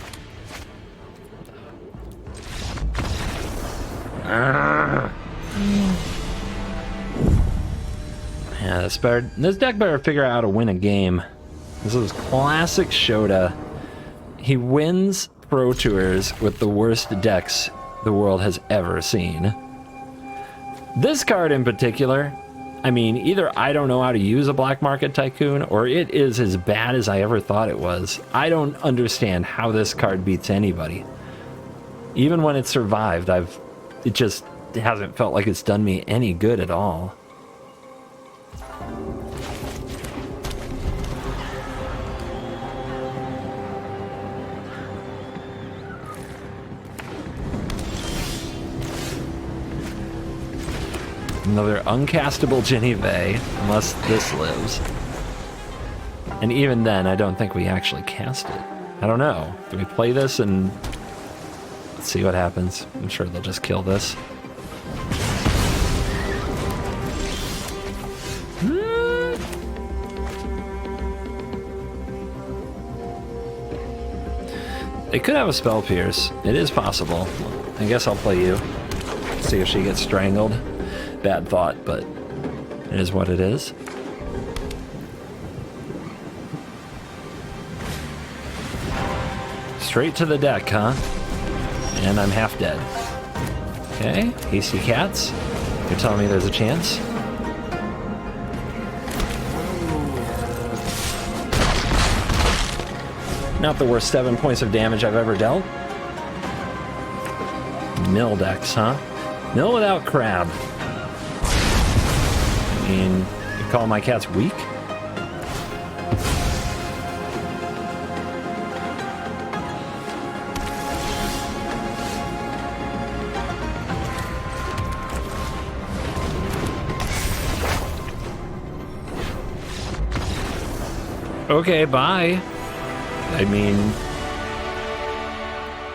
Yeah, this deck better figure out how to win a game. This is classic Shota. He wins Pro Tours with the worst decks the world has ever seen. This card in particular, I mean, either I don't know how to use a Black Market Tycoon, or it is as bad as I ever thought it was. I don't understand how this card beats anybody. Even when it survived, it just hasn't felt like it's done me any good at all. Another uncastable Jinnie, unless this lives. And even then, I don't think we actually cast it. I don't know. Do we play this and let's see what happens? I'm sure they'll just kill this. They could have a Spell Pierce. It is possible. I guess I'll play you. See if she gets strangled. Bad thought, but it is what it is. Straight to the deck, huh? And I'm half dead. Okay, hasty cats. You're telling me there's a chance? Not the worst 7 points of damage I've ever dealt. Mill decks, huh? Mill without crab. I mean, you call my cats weak? Okay, bye. I mean,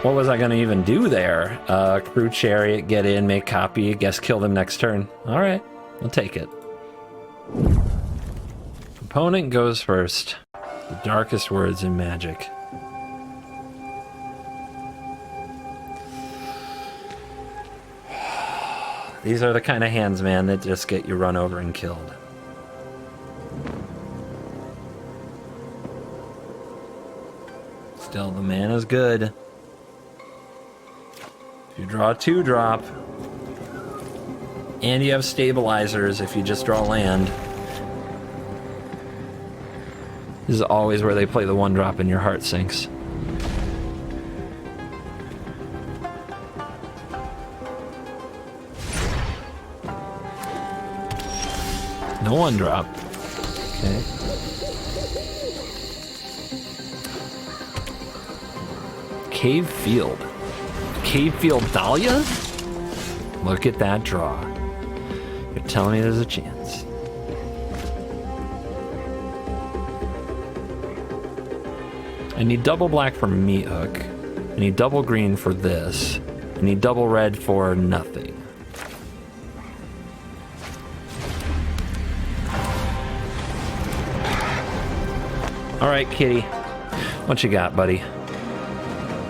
what was I going to even do there? Crew Chariot, get in, make copy, guess kill them next turn. All right, I'll take it. Opponent goes first. The darkest words in Magic. These are the kind of hands, man, that just get you run over and killed. Still, the mana's good. If you draw a 2-drop, and you have stabilizers if you just draw land. This is always where they play the 1-drop and your heart sinks. No 1-drop. Okay. Cave Field. Cave Field Dahlia? Look at that draw. You're telling me there's a chance. I need double black for Meat Hook. I need double green for this. I need double red for nothing. All right, kitty. What you got, buddy?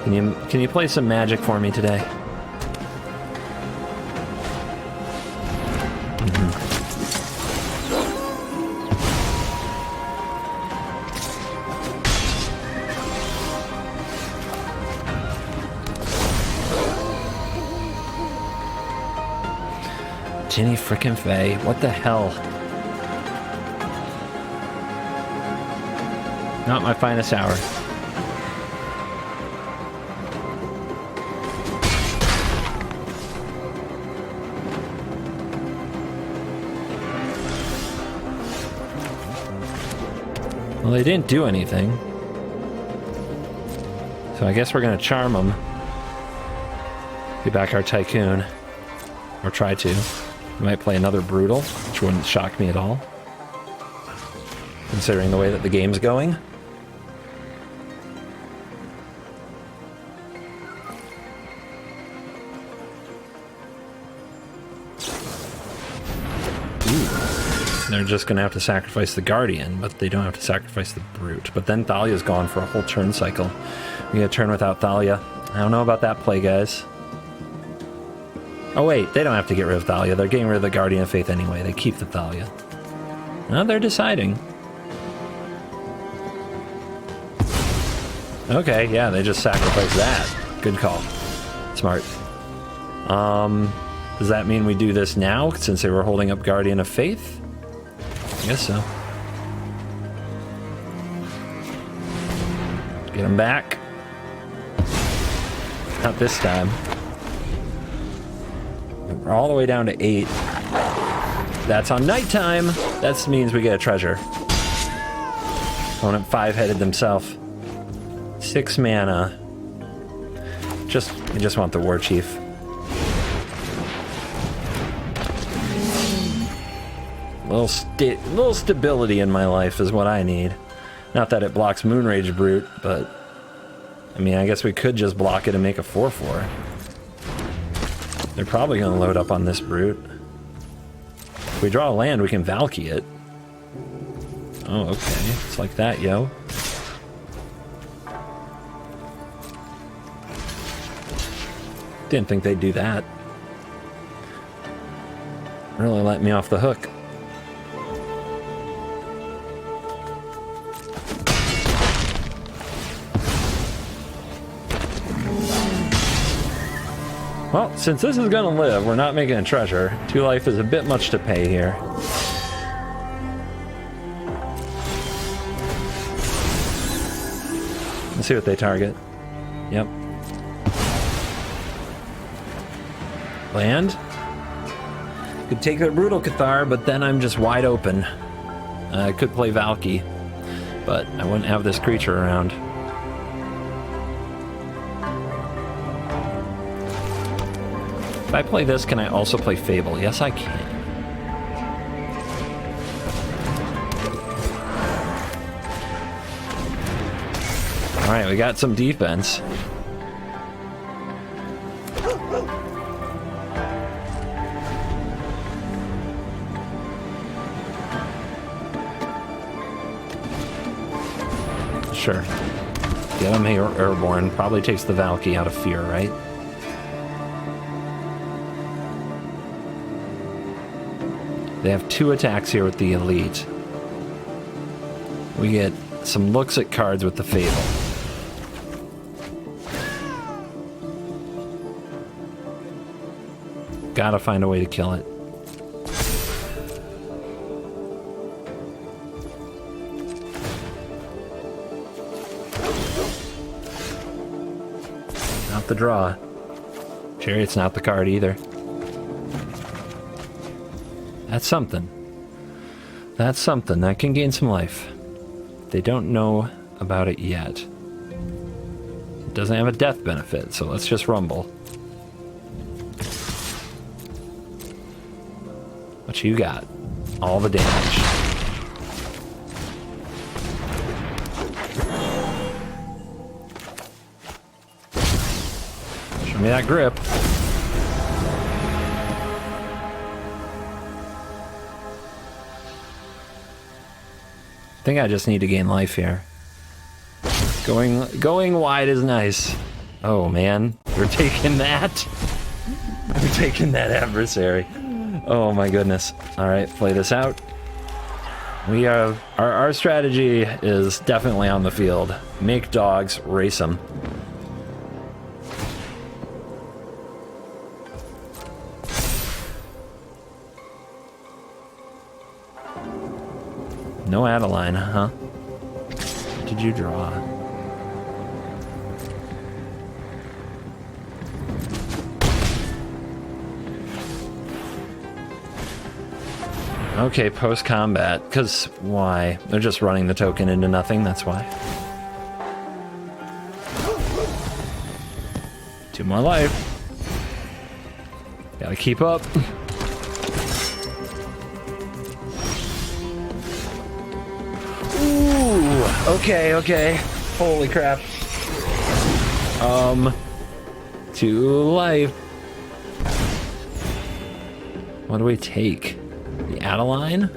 Can you play some Magic for me today? Jinnie frickin' Faye, what the hell? Not my finest hour. Well, they didn't do anything. So I guess we're gonna charm them. Get back our Tycoon. Or try to. We might play another Brutal, which wouldn't shock me at all, considering the way that the game's going. Ooh. They're just going to have to sacrifice the Guardian, but they don't have to sacrifice the Brute. But then Thalia's gone for a whole turn cycle. We get a turn without Thalia. I don't know about that play, guys. Oh wait, they don't have to get rid of Thalia. They're getting rid of the Guardian of Faith anyway. They keep the Thalia. Now they're deciding. Okay, yeah, they just sacrificed that. Good call. Smart. Does that mean we do this now, since they were holding up Guardian of Faith? I guess so. Get him back. Not this time. We're all the way down to 8. That's on nighttime. That means we get a treasure. Opponent 5-headed themselves. 6 mana. I just want the War Chief. Little stability in my life is what I need. Not that it blocks Moonrage Brute, but I mean, I guess we could just block it and make a 4/4. They're probably going to load up on this Brute. If we draw a land, we can Valky it. Oh, okay. It's like that, yo. Didn't think they'd do that. Really let me off the hook. Well, since this is gonna live, we're not making a treasure. 2 life is a bit much to pay here. Let's see what they target. Yep. Land. Could take the Brutal Cathar, but then I'm just wide open. I could play Valky, but I wouldn't have this creature around. If I play this, can I also play Fable? Yes, I can. Alright, we got some defense. Sure. Get him airborne. Probably takes the Valky out of fear, right? They have 2 attacks here with the Elite. We get some looks at cards with the Fable. Gotta find a way to kill it. Not the draw. Chariot's not the card either. That's something. That's something. That can gain some life. They don't know about it yet. It doesn't have a death benefit, so let's just rumble. What you got? All the damage. Show me that grip. I think I just need to gain life here. Going wide is nice. Oh man, we're taking that. We're taking that adversary. Oh my goodness. All right, play this out. We are our strategy is definitely on the field. Make dogs, race them. No Adeline, huh? What did you draw? Okay, post-combat. Because why? They're just running the token into nothing, that's why. 2 more life. Gotta keep up. Ooh, okay. Holy crap. 2 life. What do we take? The Adeline?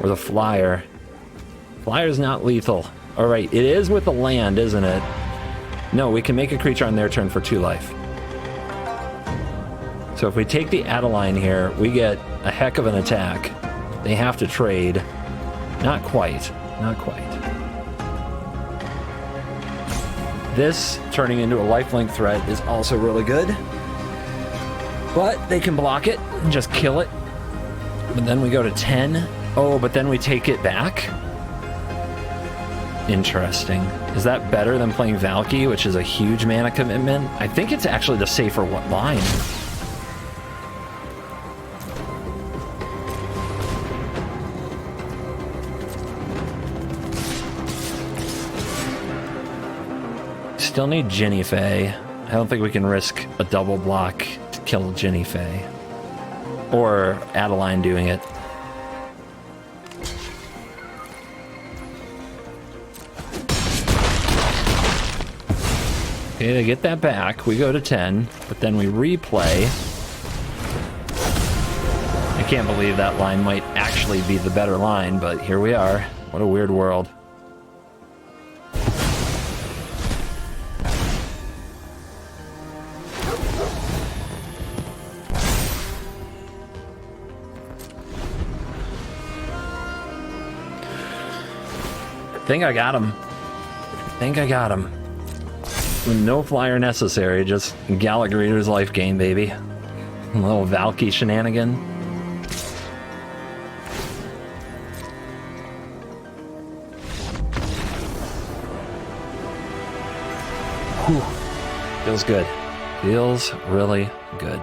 Or the Flyer? Flyer's not lethal. Alright, it is with the land, isn't it? No, we can make a creature on their turn for 2 life. So if we take the Adeline here, we get a heck of an attack. They have to trade. Not quite. Not quite. This, turning into a lifelink threat, is also really good. But they can block it and just kill it. But then we go to 10. Oh, but then we take it back? Interesting. Is that better than playing Valky, which is a huge mana commitment? I think it's actually the safer line. Still need Jinnie Fae. I don't think we can risk a double block to kill Jinnie Fae. Or Adeline doing it. Okay, they get that back. We go to 10, but then we replay. I can't believe that line might actually be the better line, but here we are. What a weird world. I think I got him. With no flyer necessary, just Gallagher's life gain, baby. A little Valky shenanigan. Whew. Feels good. Feels really good.